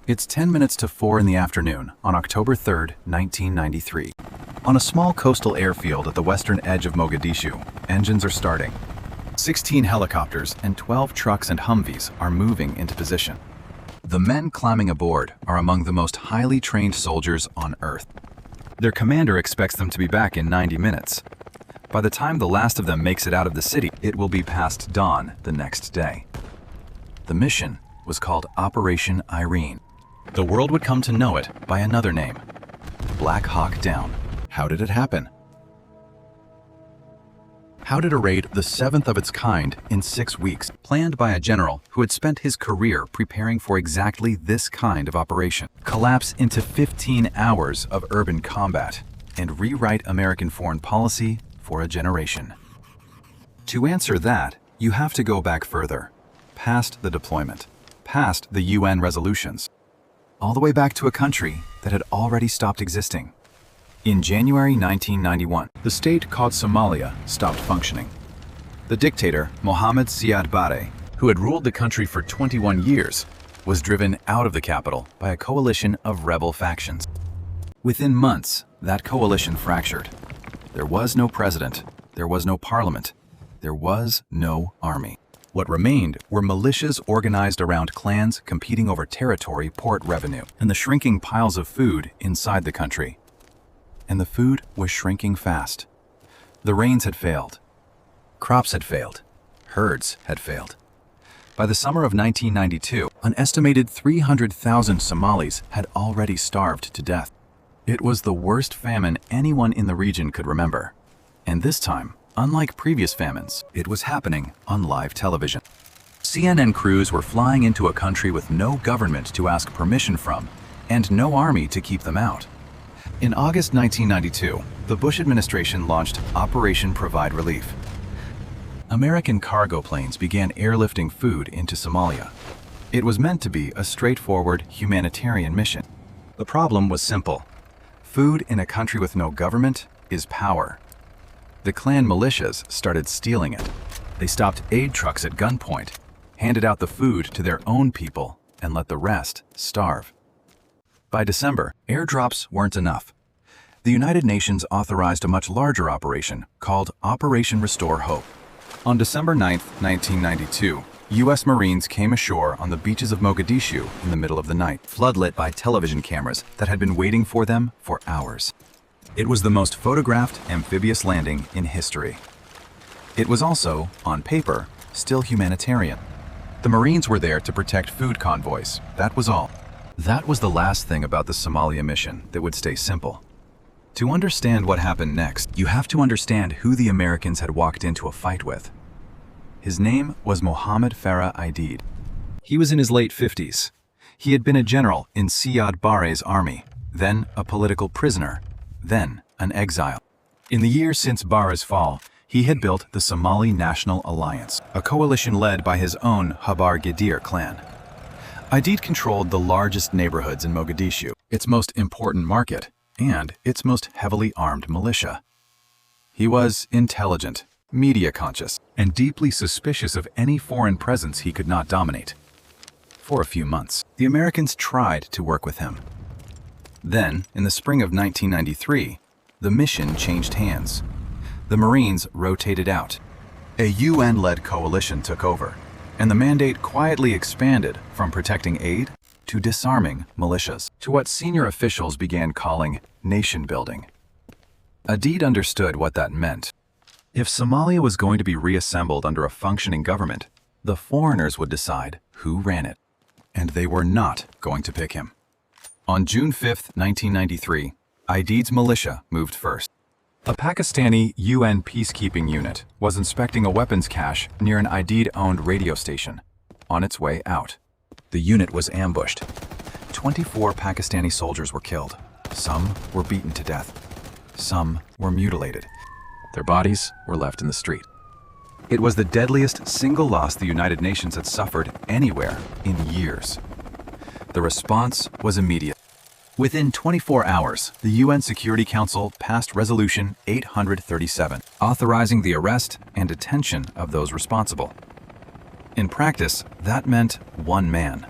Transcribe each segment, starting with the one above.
It's 10 minutes to 4 in the afternoon on October 3, 1993. On a small coastal airfield at the western edge of Mogadishu, engines are starting. 16 helicopters and 12 trucks and Humvees are moving into position. The men climbing aboard are among the most highly trained soldiers on Earth. Their commander expects them to be back in 90 minutes. By the time the last of them makes it out of the city, it will be past dawn the next day. The mission was called Operation Irene. The world would come to know it by another name, Black Hawk Down. How did it happen? How did a raid, the seventh of its kind in 6 weeks, planned by a general who had spent his career preparing for exactly this kind of operation, collapse into 15 hours of urban combat and rewrite American foreign policy for a generation? To answer that, you have to go back further, past the deployment, past the UN resolutions, all the way back to a country that had already stopped existing. In January 1991, the state called Somalia stopped functioning. The dictator, Mohamed Siad Barre, who had ruled the country for 21 years, was driven out of the capital by a coalition of rebel factions. Within months, that coalition fractured. There was no president, there was no parliament, there was no army. What remained were militias organized around clans competing over territory, port revenue, and the shrinking piles of food inside the country. And the food was shrinking fast. The rains had failed. Crops had failed. Herds had failed. By the summer of 1992, an estimated 300,000 Somalis had already starved to death. It was the worst famine anyone in the region could remember. And this time, unlike previous famines, it was happening on live television. CNN crews were flying into a country with no government to ask permission from, and no army to keep them out. In August 1992, the Bush administration launched Operation Provide Relief. American cargo planes began airlifting food into Somalia. It was meant to be a straightforward humanitarian mission. The problem was simple. Food in a country with no government is power. The clan militias started stealing it. They stopped aid trucks at gunpoint, handed out the food to their own people, and let the rest starve. By December, airdrops weren't enough. The United Nations authorized a much larger operation called Operation Restore Hope. On December 9, 1992, U.S. Marines came ashore on the beaches of Mogadishu in the middle of the night, floodlit by television cameras that had been waiting for them for hours. It was the most photographed amphibious landing in history. It was also, on paper, still humanitarian. The Marines were there to protect food convoys, that was all. That was the last thing about the Somalia mission that would stay simple. To understand what happened next, you have to understand who the Americans had walked into a fight with. His name was Mohamed Farrah Aidid. He was in his late 50s. He had been a general in Siad Barre's army, then a political prisoner, then an exile. In the years since Barre's fall, he had built the Somali National Alliance, a coalition led by his own Habar Gidir clan. Aidid controlled the largest neighborhoods in Mogadishu, its most important market, and its most heavily armed militia. He was intelligent, media-conscious, and deeply suspicious of any foreign presence he could not dominate. For a few months, the Americans tried to work with him. Then, in the spring of 1993, the mission changed hands. The Marines rotated out. A UN-led coalition took over, and the mandate quietly expanded from protecting aid to disarming militias, to what senior officials began calling nation-building. Aidid understood what that meant. If Somalia was going to be reassembled under a functioning government, the foreigners would decide who ran it, and they were not going to pick him. On June 5, 1993, Aidid's militia moved first. A Pakistani UN peacekeeping unit was inspecting a weapons cache near an Aidid-owned radio station. On its way out, the unit was ambushed. 24 Pakistani soldiers were killed. Some were beaten to death. Some were mutilated. Their bodies were left in the street. It was the deadliest single loss the United Nations had suffered anywhere in years. The response was immediate. Within 24 hours, the UN Security Council passed Resolution 837, authorizing the arrest and detention of those responsible. In practice, that meant one man.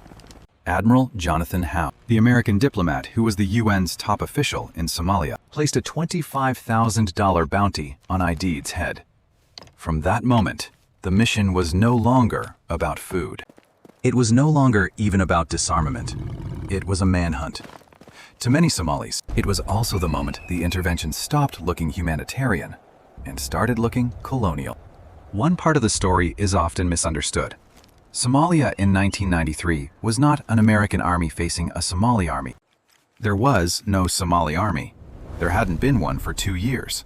Admiral Jonathan Howe, the American diplomat who was the UN's top official in Somalia, placed a $25,000 bounty on Aidid's head. From that moment, the mission was no longer about food. It was no longer even about disarmament. It was a manhunt. To many Somalis, it was also the moment the intervention stopped looking humanitarian and started looking colonial. One part of the story is often misunderstood. Somalia in 1993 was not an American army facing a Somali army. There was no Somali army. There hadn't been one for 2 years.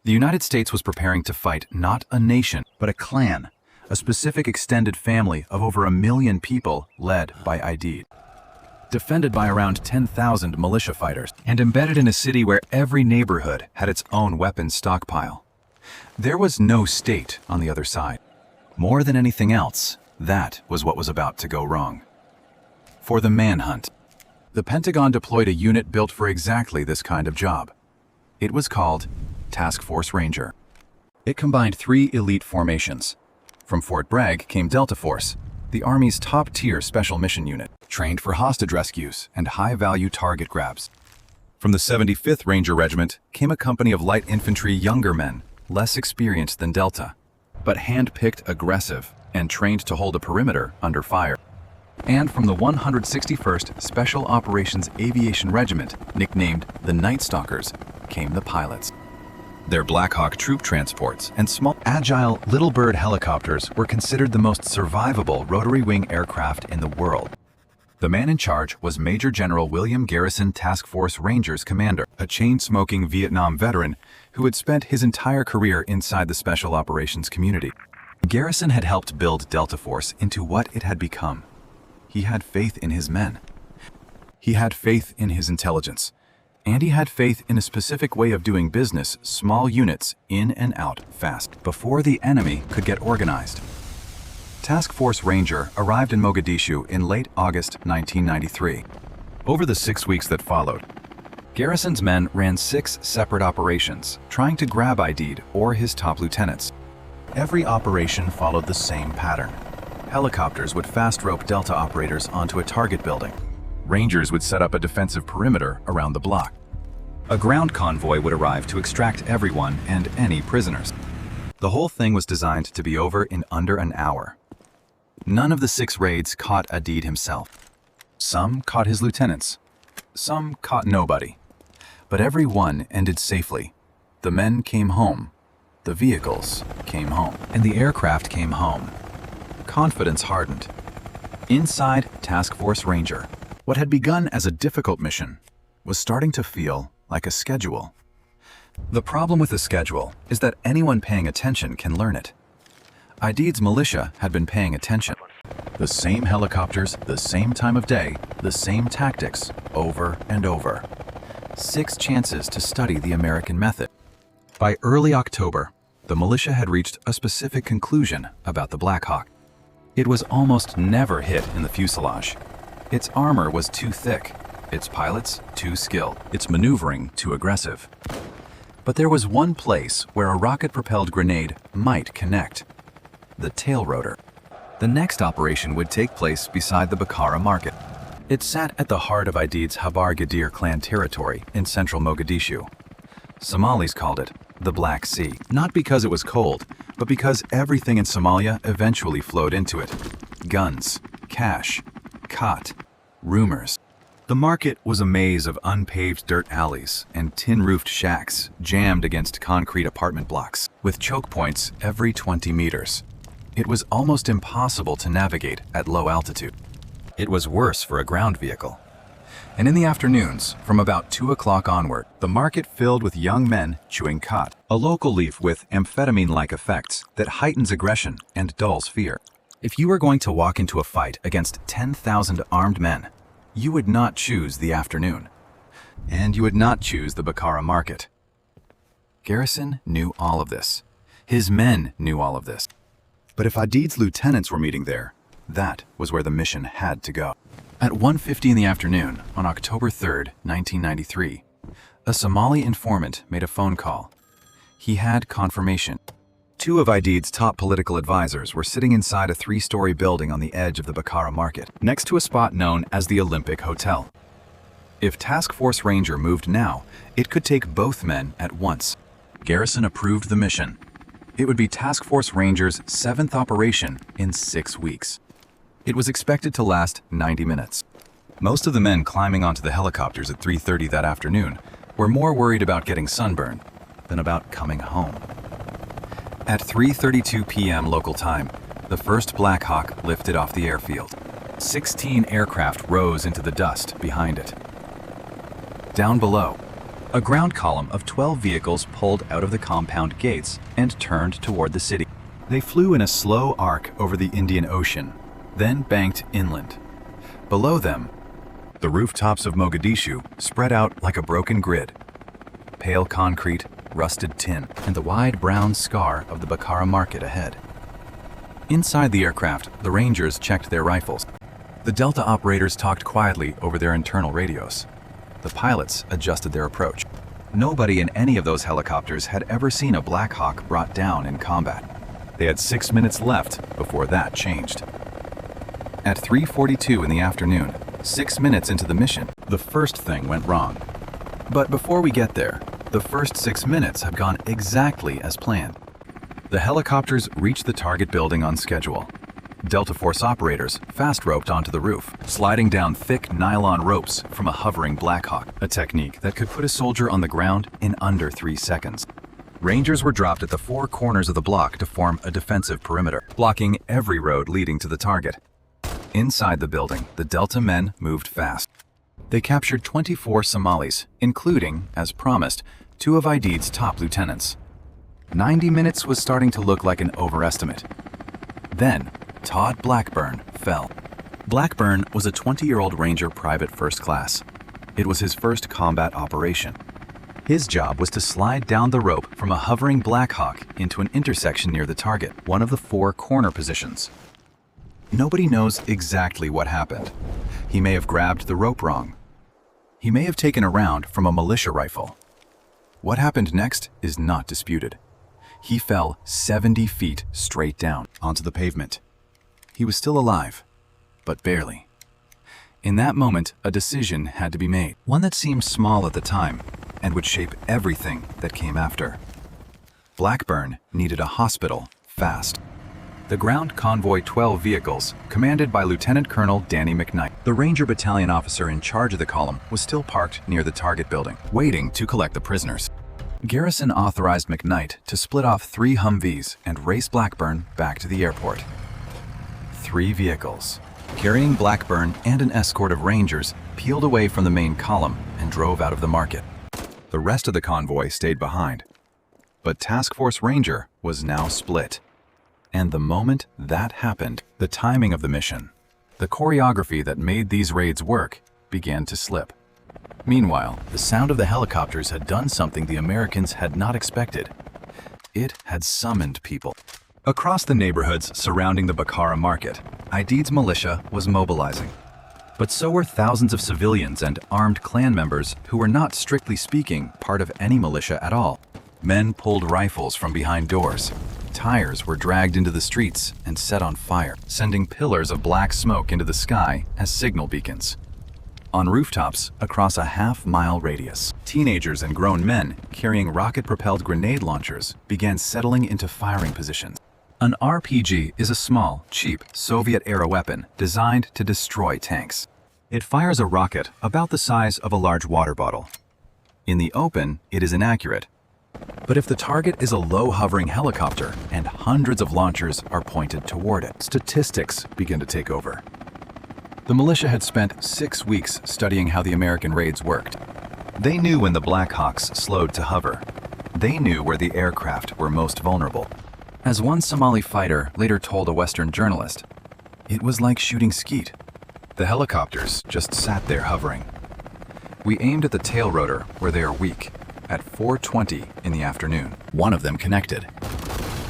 The United States was preparing to fight not a nation, but a clan, a specific extended family of over 1 million people led by Aidid. Defended by around 10,000 militia fighters, and embedded in a city where every neighborhood had its own weapons stockpile. There was no state on the other side. More than anything else, that was what was about to go wrong. For the manhunt, the Pentagon deployed a unit built for exactly this kind of job. It was called Task Force Ranger. It combined 3 elite formations. From Fort Bragg came Delta Force, the Army's top-tier special mission unit, trained for hostage rescues and high-value target grabs. From the 75th Ranger Regiment came a company of light infantry younger men, less experienced than Delta, but hand-picked aggressive and trained to hold a perimeter under fire. And from the 161st Special Operations Aviation Regiment, nicknamed the Night Stalkers, came the pilots. Their Black Hawk troop transports and small, agile Little Bird helicopters were considered the most survivable rotary-wing aircraft in the world. The man in charge was Major General William Garrison Task Force Rangers Commander, a chain-smoking Vietnam veteran who had spent his entire career inside the Special Operations community. Garrison had helped build Delta Force into what it had become. He had faith in his men. He had faith in his intelligence. And he had faith in a specific way of doing business, small units in and out fast, before the enemy could get organized. Task Force Ranger arrived in Mogadishu in late August 1993. Over the 6 weeks that followed, Garrison's men ran 6 separate operations, trying to grab Aidid or his top lieutenants. Every operation followed the same pattern. Helicopters would fast-rope Delta operators onto a target building. Rangers would set up a defensive perimeter around the block. A ground convoy would arrive to extract everyone and any prisoners. The whole thing was designed to be over in under an hour. None of the 6 raids caught Aidid himself. Some caught his lieutenants. Some caught nobody. But every one ended safely. The men came home. The vehicles came home. And the aircraft came home. Confidence hardened. Inside Task Force Ranger, what had begun as a difficult mission was starting to feel like a schedule. The problem with a schedule is that anyone paying attention can learn it. Aidid's militia had been paying attention. The same helicopters, the same time of day, the same tactics, over and over. 6 chances to study the American method. By early October, the militia had reached a specific conclusion about the Black Hawk. It was almost never hit in the fuselage. Its armor was too thick, its pilots too skilled, its maneuvering too aggressive. But there was one place where a rocket-propelled grenade might connect: the tail rotor. The next operation would take place beside the Bakaara market. It sat at the heart of Aidid's Habar Gadir clan territory in central Mogadishu. Somalis called it the Black Sea, not because it was cold, but because everything in Somalia eventually flowed into it. Guns, cash, cot, rumors. The market was a maze of unpaved dirt alleys and tin-roofed shacks jammed against concrete apartment blocks, with choke points every 20 meters. It was almost impossible to navigate at low altitude. It was worse for a ground vehicle. And in the afternoons, from about 2 o'clock onward, the market filled with young men chewing khat, a local leaf with amphetamine-like effects that heightens aggression and dulls fear. If you were going to walk into a fight against 10,000 armed men, you would not choose the afternoon. And you would not choose the Bakaara market. Garrison knew all of this. His men knew all of this. But if Aidid's lieutenants were meeting there, that was where the mission had to go. At 1:50 in the afternoon on October 3rd, 1993, a Somali informant made a phone call. He had confirmation. Two of Aidid's top political advisors were sitting inside a three-story building on the edge of the Bakaara market, next to a spot known as the Olympic Hotel. If Task Force Ranger moved now, it could take both men at once. Garrison approved the mission. It would be Task Force Ranger's 7th operation in 6 weeks. It was expected to last 90 minutes. Most of the men climbing onto the helicopters at 3:30 that afternoon were more worried about getting sunburn than about coming home. At 3:32 p.m. local time, the first Black Hawk lifted off the airfield. 16 aircraft rose into the dust behind it. Down below, a ground column of 12 vehicles pulled out of the compound gates and turned toward the city. They flew in a slow arc over the Indian Ocean, then banked inland. Below them, the rooftops of Mogadishu spread out like a broken grid. Pale concrete, rusted tin, and the wide brown scar of the Bakaara market ahead. Inside the aircraft, the Rangers checked their rifles. The Delta operators talked quietly over their internal radios. The pilots adjusted their approach. Nobody in any of those helicopters had ever seen a Black Hawk brought down in combat. They had 6 minutes left before that changed. At 3:42 in the afternoon, 6 minutes into the mission, the first thing went wrong. But before we get there, the first 6 minutes have gone exactly as planned. The helicopters reached the target building on schedule. Delta Force operators fast-roped onto the roof, sliding down thick nylon ropes from a hovering Black Hawk, a technique that could put a soldier on the ground in under 3 seconds. Rangers were dropped at the 4 corners of the block to form a defensive perimeter, blocking every road leading to the target. Inside the building, the Delta men moved fast. They captured 24 Somalis, including, as promised, 2 of Aidid's top lieutenants. 90 minutes was starting to look like an overestimate. Then, Todd Blackburn fell. Blackburn was a 20-year-old Ranger Private First Class. It was his first combat operation. His job was to slide down the rope from a hovering Black Hawk into an intersection near the target, one of the 4 corner positions. Nobody knows exactly what happened. He may have grabbed the rope wrong. He may have taken a round from a militia rifle. What happened next is not disputed. He fell 70 feet straight down onto the pavement. He was still alive, but barely. In that moment, a decision had to be made, one that seemed small at the time and would shape everything that came after. Blackburn needed a hospital fast. The ground convoy 12 vehicles, commanded by Lieutenant Colonel Danny McKnight, the Ranger Battalion officer in charge of the column, was still parked near the target building, waiting to collect the prisoners. Garrison authorized McKnight to split off 3 Humvees and race Blackburn back to the airport. 3 vehicles, carrying Blackburn and an escort of Rangers, peeled away from the main column and drove out of the market. The rest of the convoy stayed behind. But Task Force Ranger was now split. And the moment that happened, the timing of the mission, the choreography that made these raids work, began to slip. Meanwhile, the sound of the helicopters had done something the Americans had not expected. It had summoned people. Across the neighborhoods surrounding the Bakaara market, Aidid's militia was mobilizing. But so were thousands of civilians and armed clan members who were not, strictly speaking, part of any militia at all. Men pulled rifles from behind doors. Tires were dragged into the streets and set on fire, sending pillars of black smoke into the sky as signal beacons. On rooftops across a half-mile radius, teenagers and grown men carrying rocket-propelled grenade launchers began settling into firing positions. An RPG is a small, cheap, Soviet-era weapon designed to destroy tanks. It fires a rocket about the size of a large water bottle. In the open, it is inaccurate. But if the target is a low-hovering helicopter and hundreds of launchers are pointed toward it, statistics begin to take over. The militia had spent 6 weeks studying how the American raids worked. They knew when the Black Hawks slowed to hover. They knew where the aircraft were most vulnerable. As one Somali fighter later told a Western journalist, it was like shooting skeet. The helicopters just sat there hovering. We aimed at the tail rotor where they are weak. At 4:20 in the afternoon, one of them connected.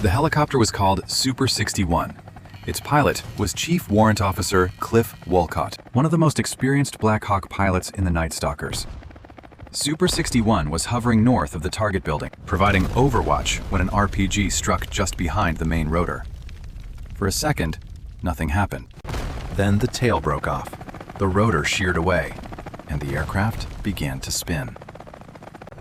The helicopter was called Super 61. Its pilot was Chief Warrant Officer Cliff Wolcott, one of the most experienced Black Hawk pilots in the Night Stalkers. Super 61 was hovering north of the target building, providing overwatch when an RPG struck just behind the main rotor. For a second, nothing happened. Then the tail broke off, the rotor sheared away, and the aircraft began to spin.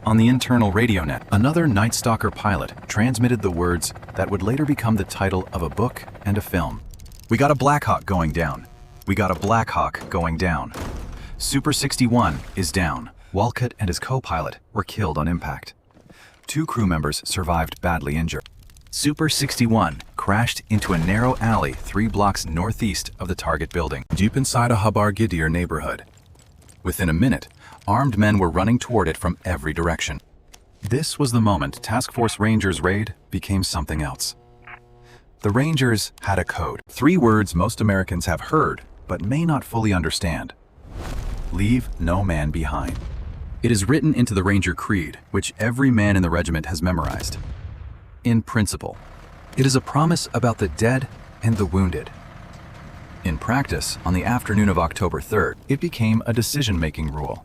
On the internal radio net, another Night Stalker pilot transmitted the words that would later become the title of a book and a film. "We got a Black Hawk going down. We got a Black Hawk going down. Super 61 is down." Walcott and his co-pilot were killed on impact. 2 crew members survived badly injured. Super 61 crashed into a narrow alley 3 blocks northeast of the target building, deep inside a Barricaded neighborhood. Within a minute, armed men were running toward it from every direction. This was the moment Task Force Rangers' raid became something else. The Rangers had a code, 3 words most Americans have heard but may not fully understand. Leave no man behind. It is written into the Ranger Creed, which every man in the regiment has memorized. In principle, it is a promise about the dead and the wounded. In practice, on the afternoon of October 3rd, it became a decision-making rule.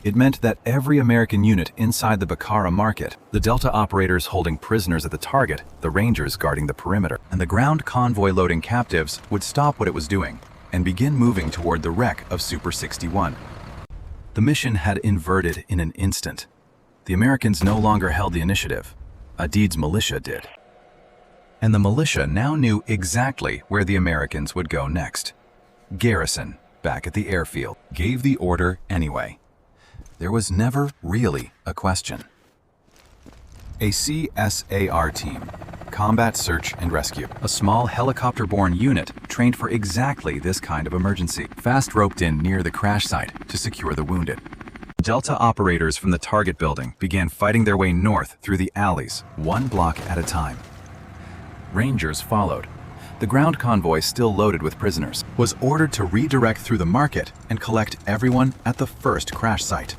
It meant that every American unit inside the Bakaara market, the Delta operators holding prisoners at the target, the Rangers guarding the perimeter, and the ground convoy loading captives would stop what it was doing and begin moving toward the wreck of Super 61. The mission had inverted in an instant. The Americans no longer held the initiative. Aidid's militia did. And the militia now knew exactly where the Americans would go next. Garrison, back at the airfield, gave the order anyway. There was never really a question. A CSAR team, Combat Search and Rescue, a small helicopter-borne unit trained for exactly this kind of emergency, fast roped in near the crash site to secure the wounded. Delta operators from the target building began fighting their way north through the alleys, 1 block at a time. Rangers followed. The ground convoy, still loaded with prisoners, was ordered to redirect through the market and collect everyone at the first crash site.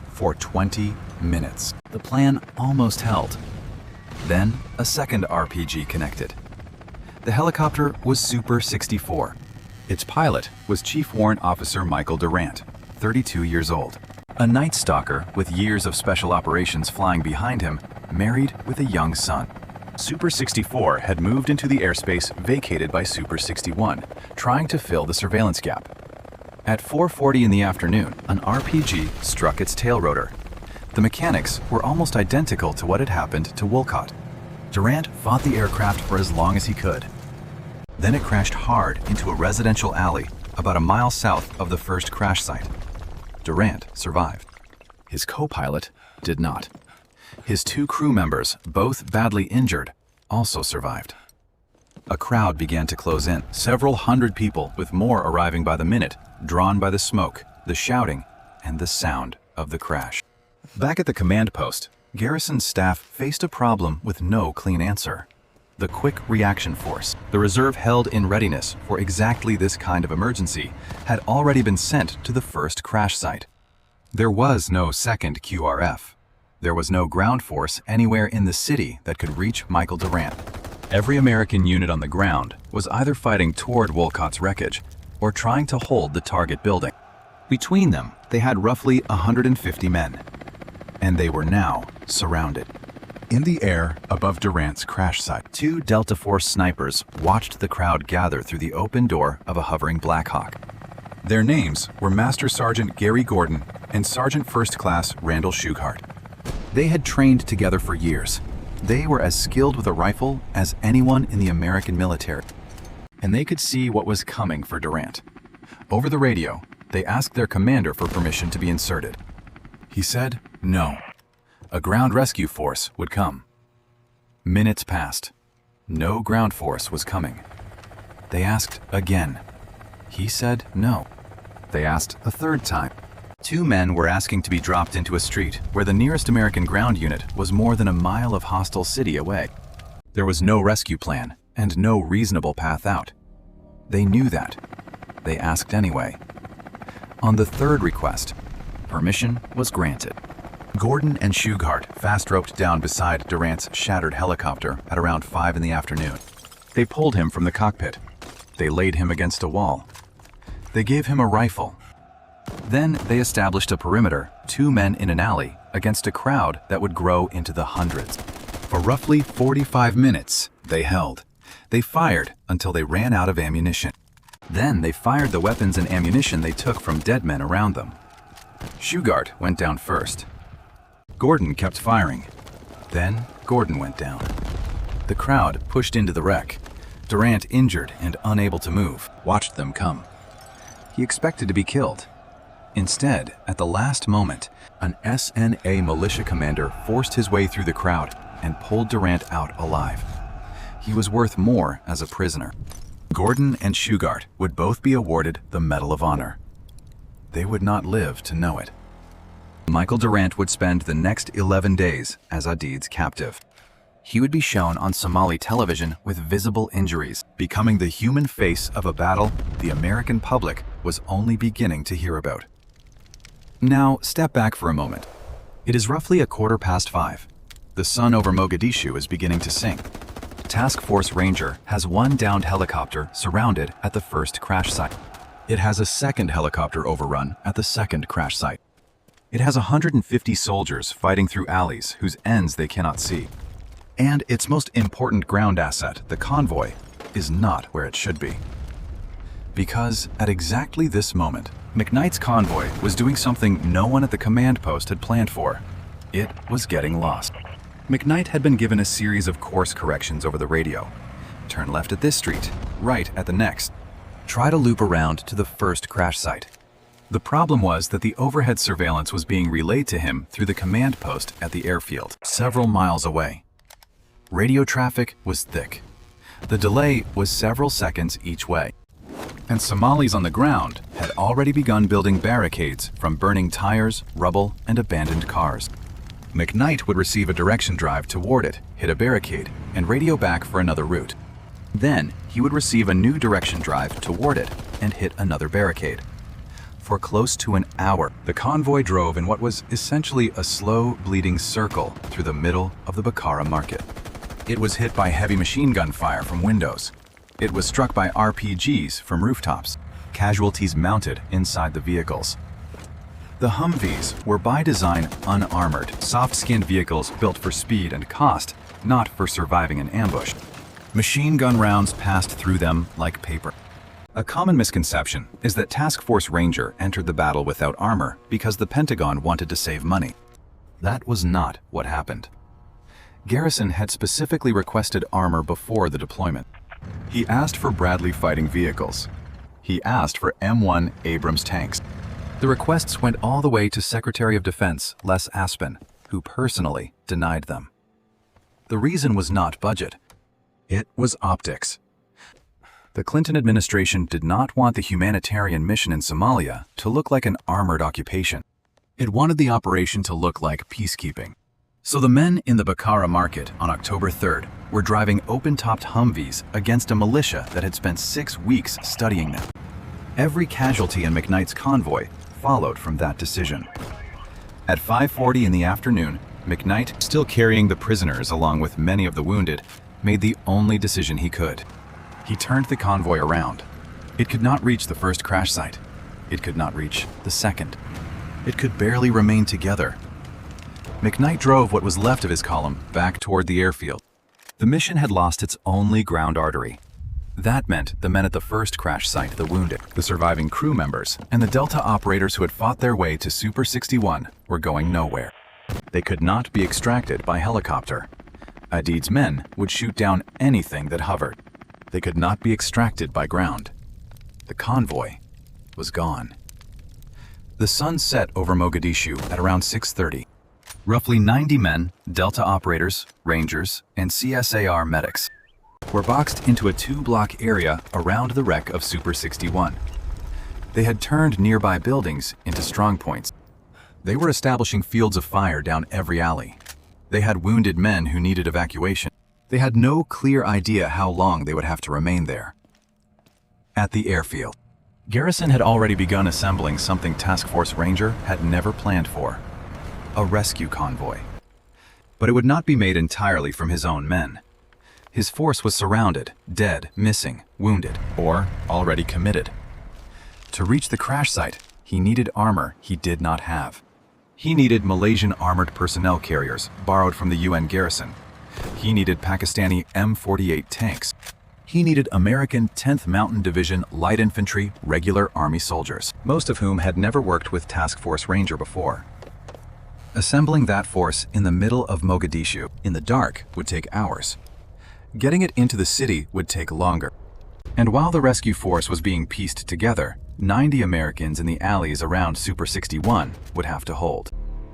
For 20 minutes, the plan almost held. Then, a second RPG connected. The helicopter was Super 64. Its pilot was Chief Warrant Officer Michael Durant, 32 years old. A Night Stalker with years of special operations flying behind him, married with a young son. Super 64 had moved into the airspace vacated by Super 61, trying to fill the surveillance gap. At 4:40 in the afternoon, an RPG struck its tail rotor. The mechanics were almost identical to what had happened to Walcott. Durant fought the aircraft for as long as he could. Then it crashed hard into a residential alley about a mile south of the first crash site. Durant survived. His co-pilot did not. His 2 crew members, both badly injured, also survived. A crowd began to close in, several hundred people with more arriving by the minute, drawn by the smoke, the shouting, and the sound of the crash. Back at the command post, Garrison's staff faced a problem with no clean answer. The Quick Reaction Force, the reserve held in readiness for exactly this kind of emergency, had already been sent to the first crash site. There was no second QRF. There was no ground force anywhere in the city that could reach Michael Durant. Every American unit on the ground was either fighting toward Walcott's wreckage or trying to hold the target building. Between them, they had roughly 150 men, and they were now surrounded. In the air above Durant's crash site, 2 Delta Force snipers watched the crowd gather through the open door of a hovering Black Hawk. Their names were Master Sergeant Gary Gordon and Sergeant First Class Randall Shughart. They had trained together for years. They were as skilled with a rifle as anyone in the American military, and they could see what was coming for Durant. Over the radio, they asked their commander for permission to be inserted. He said no. A ground rescue force would come. Minutes passed. No ground force was coming. They asked again. He said no. They asked a third time. 2 men were asking to be dropped into a street where the nearest American ground unit was more than a mile of hostile city away. There was no rescue plan and no reasonable path out. They knew that. They asked anyway. On the third request, permission was granted. Gordon and Shughart fast roped down beside Durant's shattered helicopter at around 5 in the afternoon. They pulled him from the cockpit. They laid him against a wall. They gave him a rifle. Then they established a perimeter, 2 men in an alley, against a crowd that would grow into the hundreds. For roughly 45 minutes, they held. They fired until they ran out of ammunition. Then they fired the weapons and ammunition they took from dead men around them. Shughart went down first. Gordon kept firing. Then Gordon went down. The crowd pushed into the wreck. Durant, injured and unable to move, watched them come. He expected to be killed. Instead, at the last moment, an SNA militia commander forced his way through the crowd and pulled Durant out alive. He was worth more as a prisoner. Gordon and Shughart would both be awarded the Medal of Honor. They would not live to know it. Michael Durant would spend the next 11 days as Aidid's captive. He would be shown on Somali television with visible injuries, becoming the human face of a battle the American public was only beginning to hear about. Now, step back for a moment. It is roughly 5:15. The sun over Mogadishu is beginning to sink. Task Force Ranger has 1 downed helicopter surrounded at the first crash site. It has a second helicopter overrun at the second crash site. It has 150 soldiers fighting through alleys whose ends they cannot see. And its most important ground asset, the convoy, is not where it should be. Because at exactly this moment, McKnight's convoy was doing something no one at the command post had planned for. It was getting lost. McKnight had been given a series of course corrections over the radio. Turn left at this street, right at the next. Try to loop around to the first crash site. The problem was that the overhead surveillance was being relayed to him through the command post at the airfield, several miles away. Radio traffic was thick. The delay was several seconds each way. And Somalis on the ground had already begun building barricades from burning tires, rubble, and abandoned cars. McKnight would receive a direction drive toward it, hit a barricade, and radio back for another route. Then he would receive a new direction drive toward it and hit another barricade. For close to an hour, the convoy drove in what was essentially a slow, bleeding circle through the middle of the Bakaara market. It was hit by heavy machine gun fire from windows. It was struck by RPGs from rooftops, casualties mounted inside the vehicles. The Humvees were by design unarmored, soft-skinned vehicles built for speed and cost, not for surviving an ambush. Machine gun rounds passed through them like paper. A common misconception is that Task Force Ranger entered the battle without armor because the Pentagon wanted to save money. That was not what happened. Garrison had specifically requested armor before the deployment. He asked for Bradley fighting vehicles. He asked for M1 Abrams tanks. The requests went all the way to Secretary of Defense Les Aspin, who personally denied them. The reason was not budget. It was optics. The Clinton administration did not want the humanitarian mission in Somalia to look like an armored occupation. It wanted the operation to look like peacekeeping. So the men in the Bakaara market on October 3rd were driving open-topped Humvees against a militia that had spent 6 weeks studying them. Every casualty in McKnight's convoy followed from that decision. At 5:40 in the afternoon, McKnight, still carrying the prisoners along with many of the wounded, made the only decision he could. He turned the convoy around. It could not reach the first crash site. It could not reach the second. It could barely remain together. McKnight drove what was left of his column back toward the airfield. The mission had lost its only ground artery. That meant the men at the first crash site, the wounded, the surviving crew members, and the Delta operators who had fought their way to Super 61 were going nowhere. They could not be extracted by helicopter. Aidid's men would shoot down anything that hovered. They could not be extracted by ground. The convoy was gone. The sun set over Mogadishu at around 6:30. Roughly 90 men, Delta operators, Rangers, and CSAR medics were boxed into a 2-block area around the wreck of Super 61. They had turned nearby buildings into strongpoints. They were establishing fields of fire down every alley. They had wounded men who needed evacuation. They had no clear idea how long they would have to remain there. At the airfield, Garrison had already begun assembling something Task Force Ranger had never planned for: a rescue convoy. But it would not be made entirely from his own men. His force was surrounded, dead, missing, wounded, or already committed. To reach the crash site, He needed armor he did not have. He needed Malaysian armored personnel carriers borrowed from the UN garrison. He needed Pakistani M48 tanks. He needed American 10th Mountain Division Light Infantry regular Army soldiers, most of whom had never worked with Task Force Ranger before. Assembling that force in the middle of Mogadishu in the dark would take hours. Getting it into the city would take longer. And while the rescue force was being pieced together, 90 Americans in the alleys around Super 61 would have to hold.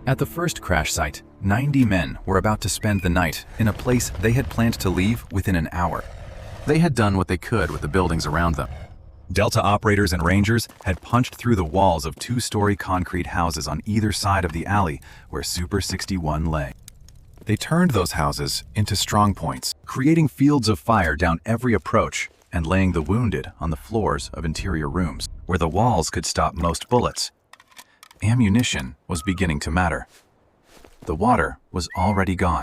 At the first crash site, 90 men were about to spend the night in a place they had planned to leave within an hour. They had done what they could with the buildings around them. Delta operators and rangers had punched through the walls of two-story concrete houses on either side of the alley where Super 61 lay. They turned those houses into strong points, creating fields of fire down every approach and laying the wounded on the floors of interior rooms, where the walls could stop most bullets. Ammunition was beginning to matter. The water was already gone.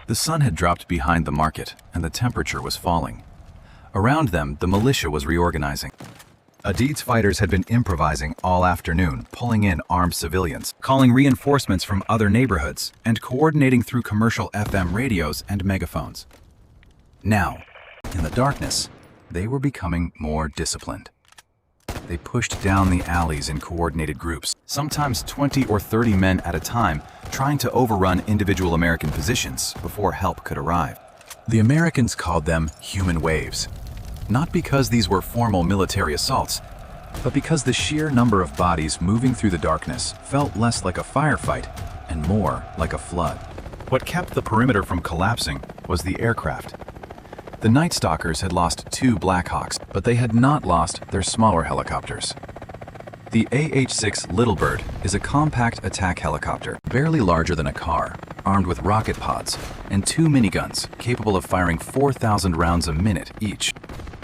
The sun had dropped behind the market, and the temperature was falling. Around them, the militia was reorganizing. Aidid's fighters had been improvising all afternoon, pulling in armed civilians, calling reinforcements from other neighborhoods, and coordinating through commercial FM radios and megaphones. Now, in the darkness, they were becoming more disciplined. They pushed down the alleys in coordinated groups, sometimes 20 or 30 men at a time, trying to overrun individual American positions before help could arrive. The Americans called them human waves, not because these were formal military assaults, but because the sheer number of bodies moving through the darkness felt less like a firefight and more like a flood. What kept the perimeter from collapsing was the aircraft. The Night Stalkers had lost 2 Blackhawks, but they had not lost their smaller helicopters. The AH-6 Little Bird is a compact attack helicopter, barely larger than a car, armed with rocket pods, and 2 miniguns capable of firing 4,000 rounds a minute each.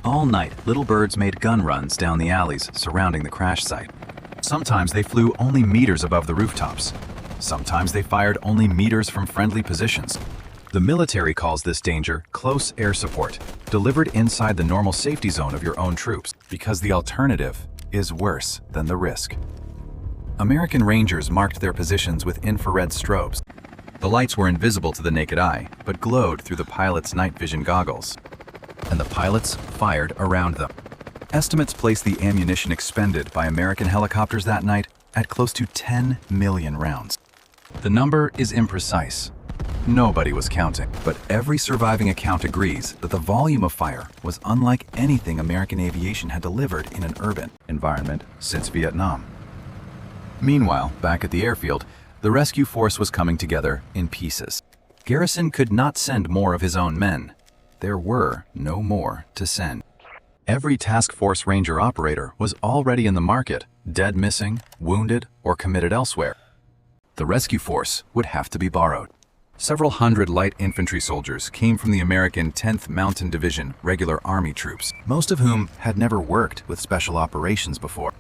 All night, Little Birds made gun runs down the alleys surrounding the crash site. Sometimes they flew only meters above the rooftops. Sometimes they fired only meters from friendly positions. The military calls this danger close air support, delivered inside the normal safety zone of your own troops, because the alternative is worse than the risk. American Rangers marked their positions with infrared strobes. The lights were invisible to the naked eye, but glowed through the pilot's night vision goggles. And the pilots fired around them. Estimates place the ammunition expended by American helicopters that night at close to 10 million rounds. The number is imprecise. Nobody was counting, but every surviving account agrees that the volume of fire was unlike anything American aviation had delivered in an urban environment since Vietnam. Meanwhile, back at the airfield, the rescue force was coming together in pieces. Garrison could not send more of his own men. There were no more to send. Every Task Force Ranger operator was already in the market, dead, missing, wounded, or committed elsewhere. The rescue force would have to be borrowed. Several hundred light infantry soldiers came from the American 10th Mountain Division regular Army troops, most of whom had never worked with special operations before.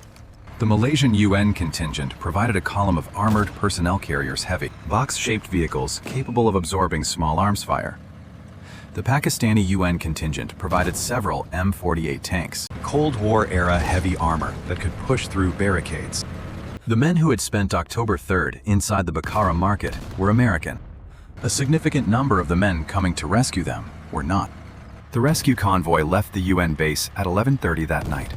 The Malaysian UN contingent provided a column of armored personnel carriers, heavy, box-shaped vehicles capable of absorbing small arms fire. The Pakistani UN contingent provided several M48 tanks, Cold War-era heavy armor that could push through barricades. The men who had spent October 3rd inside the Bakaara market were American. A significant number of the men coming to rescue them were not. The rescue convoy left the UN base at 11:30 that night.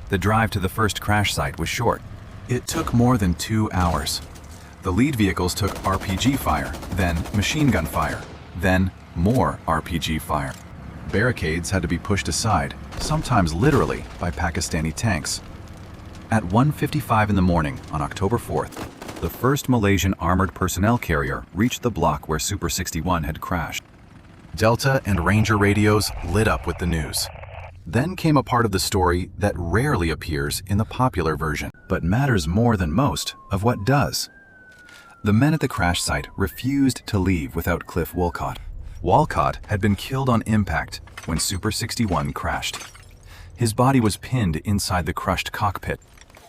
The drive to the first crash site was short. It took more than 2 hours. The lead vehicles took RPG fire, then machine gun fire, then more RPG fire. Barricades had to be pushed aside, sometimes literally by Pakistani tanks. At 1:55 in the morning on October 4th, the first Malaysian armored personnel carrier reached the block where Super 61 had crashed. Delta and Ranger radios lit up with the news. Then came a part of the story that rarely appears in the popular version, but matters more than most of what does. The men at the crash site refused to leave without Cliff Wolcott. Wolcott had been killed on impact when Super 61 crashed. His body was pinned inside the crushed cockpit.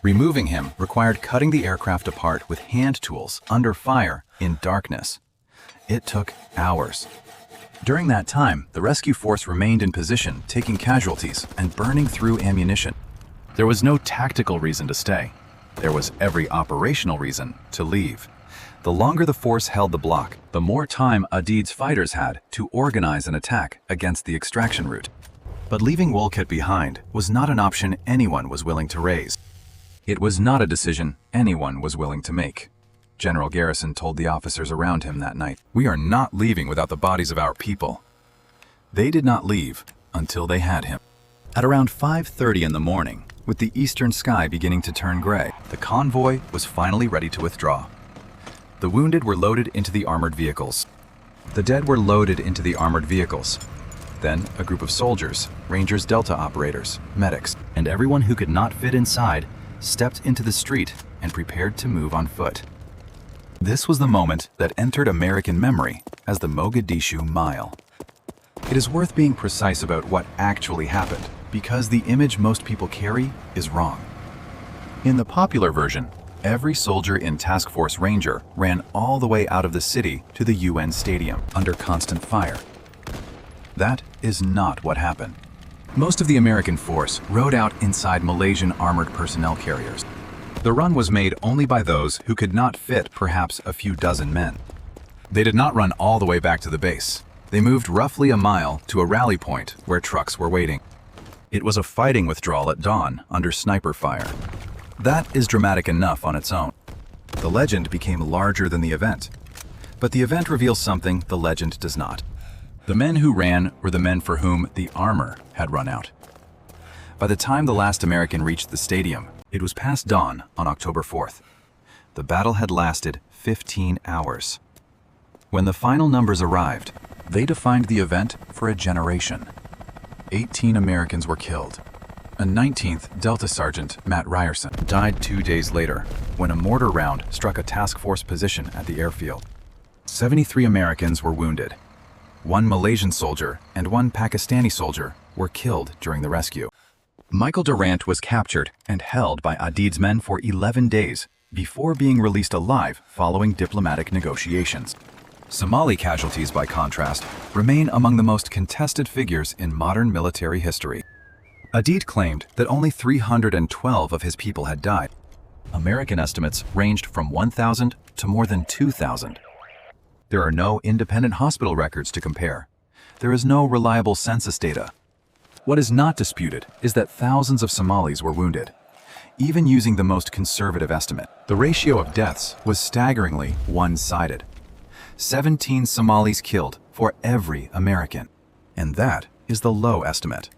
Removing him required cutting the aircraft apart with hand tools under fire in darkness. It took hours. During that time, the rescue force remained in position, taking casualties and burning through ammunition. There was no tactical reason to stay. There was every operational reason to leave. The longer the force held the block, the more time Aidid's fighters had to organize an attack against the extraction route. But leaving Wolkett behind was not an option anyone was willing to raise. It was not a decision anyone was willing to make. General Garrison told the officers around him that night, "We are not leaving without the bodies of our people." They did not leave until they had him. At around 5:30 in the morning, with the eastern sky beginning to turn gray, the convoy was finally ready to withdraw. The wounded were loaded into the armored vehicles. The dead were loaded into the armored vehicles. Then a group of soldiers, Rangers Delta operators, medics, and everyone who could not fit inside stepped into the street and prepared to move on foot. This was the moment that entered American memory as the Mogadishu Mile. It is worth being precise about what actually happened, because the image most people carry is wrong. In the popular version, every soldier in Task Force Ranger ran all the way out of the city to the UN Stadium under constant fire. That is not what happened. Most of the American force rode out inside Malaysian armored personnel carriers. The run was made only by those who could not fit perhaps a few dozen men. They did not run all the way back to the base. They moved roughly a mile to a rally point where trucks were waiting. It was a fighting withdrawal at dawn under sniper fire. That is dramatic enough on its own. The legend became larger than the event. But the event reveals something the legend does not. The men who ran were the men for whom the armor had run out. By the time the last American reached the stadium, it was past dawn on October 4th. The battle had lasted 15 hours. When the final numbers arrived, they defined the event for a generation. 18 Americans were killed. A 19th Delta Sergeant, Matt Ryerson, died 2 days later when a mortar round struck a task force position at the airfield. 73 Americans were wounded. 1 Malaysian soldier and 1 Pakistani soldier were killed during the rescue. Michael Durant was captured and held by Aidid's men for 11 days before being released alive following diplomatic negotiations. Somali casualties, by contrast, remain among the most contested figures in modern military history. Aidid claimed that only 312 of his people had died. American estimates ranged from 1,000 to more than 2,000. There are no independent hospital records to compare. There is no reliable census data. What is not disputed is that thousands of Somalis were wounded. Even using the most conservative estimate, the ratio of deaths was staggeringly one-sided. 17 Somalis killed for every American. And that is the low estimate.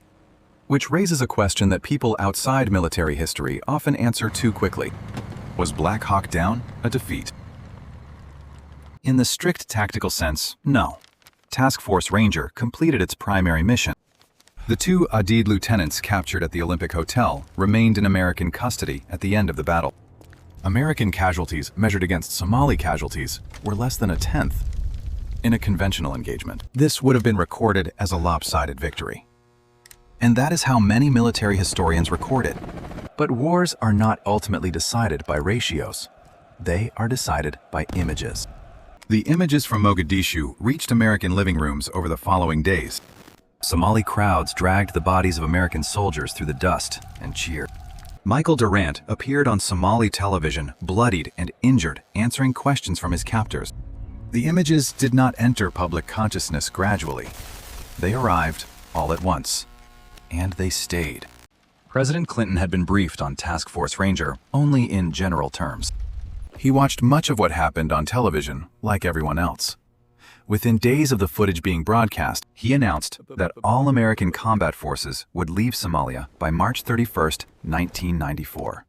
Which raises a question that people outside military history often answer too quickly. Was Black Hawk Down a defeat? In the strict tactical sense, no. Task Force Ranger completed its primary mission. The 2 Aidid lieutenants captured at the Olympic Hotel remained in American custody at the end of the battle. American casualties measured against Somali casualties were less than a tenth. In a conventional engagement, this would have been recorded as a lopsided victory. And that is how many military historians record it. But wars are not ultimately decided by ratios. They are decided by images. The images from Mogadishu reached American living rooms over the following days. Somali crowds dragged the bodies of American soldiers through the dust and cheered. Michael Durant appeared on Somali television, bloodied and injured, answering questions from his captors. The images did not enter public consciousness gradually. They arrived all at once. And they stayed. President Clinton had been briefed on Task Force Ranger only in general terms. He watched much of what happened on television, like everyone else. Within days of the footage being broadcast, he announced that all American combat forces would leave Somalia by March 31st, 1994.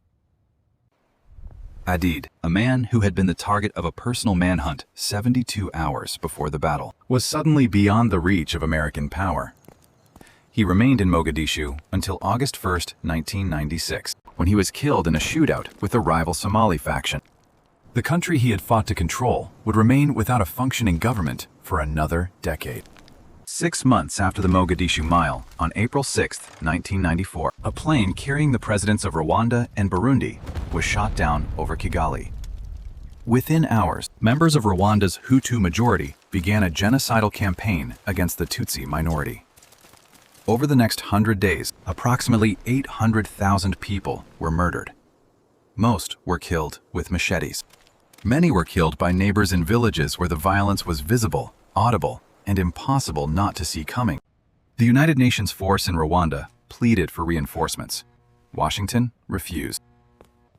Aidid, a man who had been the target of a personal manhunt 72 hours before the battle, was suddenly beyond the reach of American power. He remained in Mogadishu until August 1st, 1996, when he was killed in a shootout with a rival Somali faction. The country he had fought to control would remain without a functioning government for another decade. 6 months after the Mogadishu Mile, on April 6, 1994, a plane carrying the presidents of Rwanda and Burundi was shot down over Kigali. Within hours, members of Rwanda's Hutu majority began a genocidal campaign against the Tutsi minority. Over the next 100 days, approximately 800,000 people were murdered. Most were killed with machetes. Many were killed by neighbors in villages where the violence was visible, audible, and impossible not to see coming. The United Nations force in Rwanda pleaded for reinforcements. Washington refused.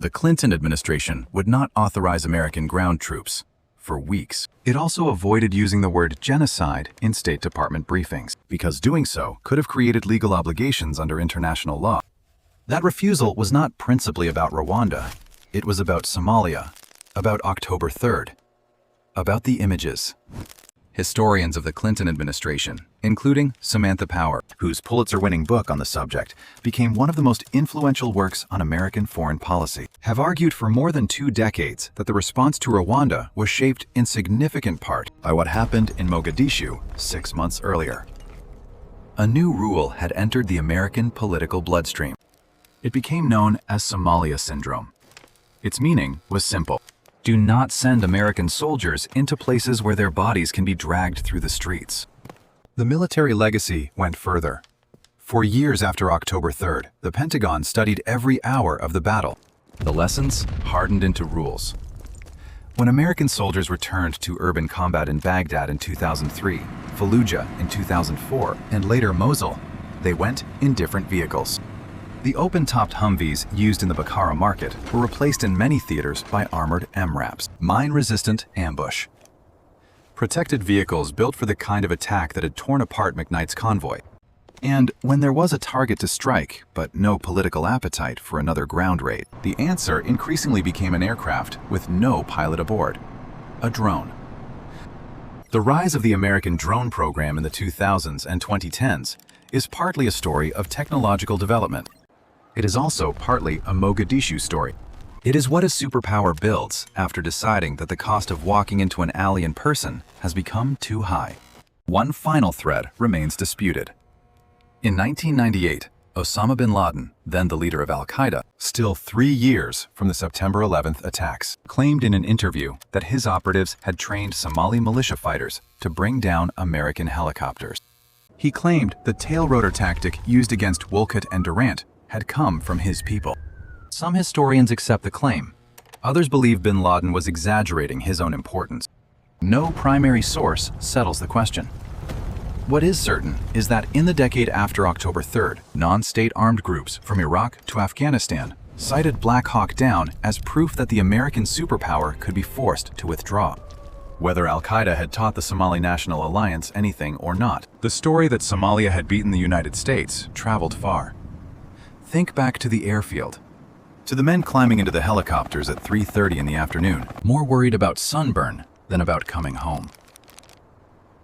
The Clinton administration would not authorize American ground troops for weeks. It also avoided using the word genocide in State Department briefings, because doing so could have created legal obligations under international law. That refusal was not principally about Rwanda. It was about Somalia, about October 3rd, about the images. Historians of the Clinton administration, including Samantha Power, whose Pulitzer-winning book on the subject became one of the most influential works on American foreign policy, have argued for more than 2 decades that the response to Rwanda was shaped in significant part by what happened in Mogadishu 6 months earlier. A new rule had entered the American political bloodstream. It became known as Somalia Syndrome. Its meaning was simple. Do not send American soldiers into places where their bodies can be dragged through the streets. The military legacy went further. For years after October 3rd, the Pentagon studied every hour of the battle. The lessons hardened into rules. When American soldiers returned to urban combat in Baghdad in 2003, Fallujah in 2004, and later Mosul, they went in different vehicles. The open-topped Humvees used in the Bakaara market were replaced in many theaters by armored MRAPs, mine-resistant ambush. Protected vehicles built for the kind of attack that had torn apart McKnight's convoy. And when there was a target to strike, but no political appetite for another ground raid, the answer increasingly became an aircraft with no pilot aboard. A drone. The rise of the American drone program in the 2000s and 2010s is partly a story of technological development. It is also partly a Mogadishu story. It is what a superpower builds after deciding that the cost of walking into an alley in person has become too high. One final thread remains disputed. In 1998, Osama bin Laden, then the leader of Al-Qaeda, still 3 years from the September 11th attacks, claimed in an interview that his operatives had trained Somali militia fighters to bring down American helicopters. He claimed the tail rotor tactic used against Shughart and Durant had come from his people. Some historians accept the claim. Others believe bin Laden was exaggerating his own importance. No primary source settles the question. What is certain is that in the decade after October 3rd, non-state armed groups from Iraq to Afghanistan cited Black Hawk Down as proof that the American superpower could be forced to withdraw. Whether Al-Qaeda had taught the Somali National Alliance anything or not, the story that Somalia had beaten the United States traveled far. Think back to the airfield, to the men climbing into the helicopters at 3:30 in the afternoon, more worried about sunburn than about coming home.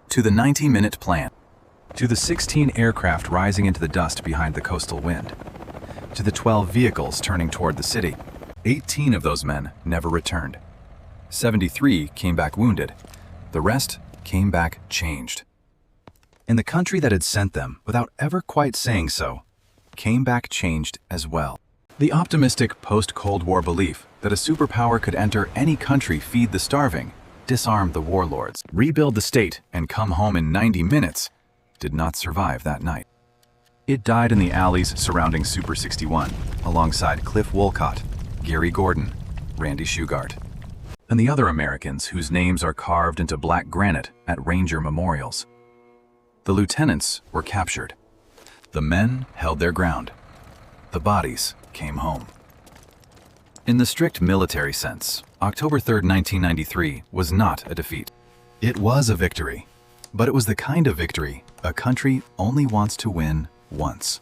To the 90-minute plan, to the 16 aircraft rising into the dust behind the coastal wind, to the 12 vehicles turning toward the city. 18 of those men never returned. 73 came back wounded. The rest came back changed. And the country that had sent them, without ever quite saying so, came back changed as well. The optimistic post-Cold War belief that a superpower could enter any country, feed the starving, disarm the warlords, rebuild the state, and come home in 90 minutes did not survive that night. It died in the alleys surrounding Super 61, alongside Cliff Wolcott, Gary Gordon, Randy Shughart, and the other Americans whose names are carved into black granite at Ranger memorials. The lieutenants were captured. The men held their ground. The bodies came home. In the strict military sense, October 3rd, 1993 was not a defeat. It was a victory, but it was the kind of victory a country only wants to win once.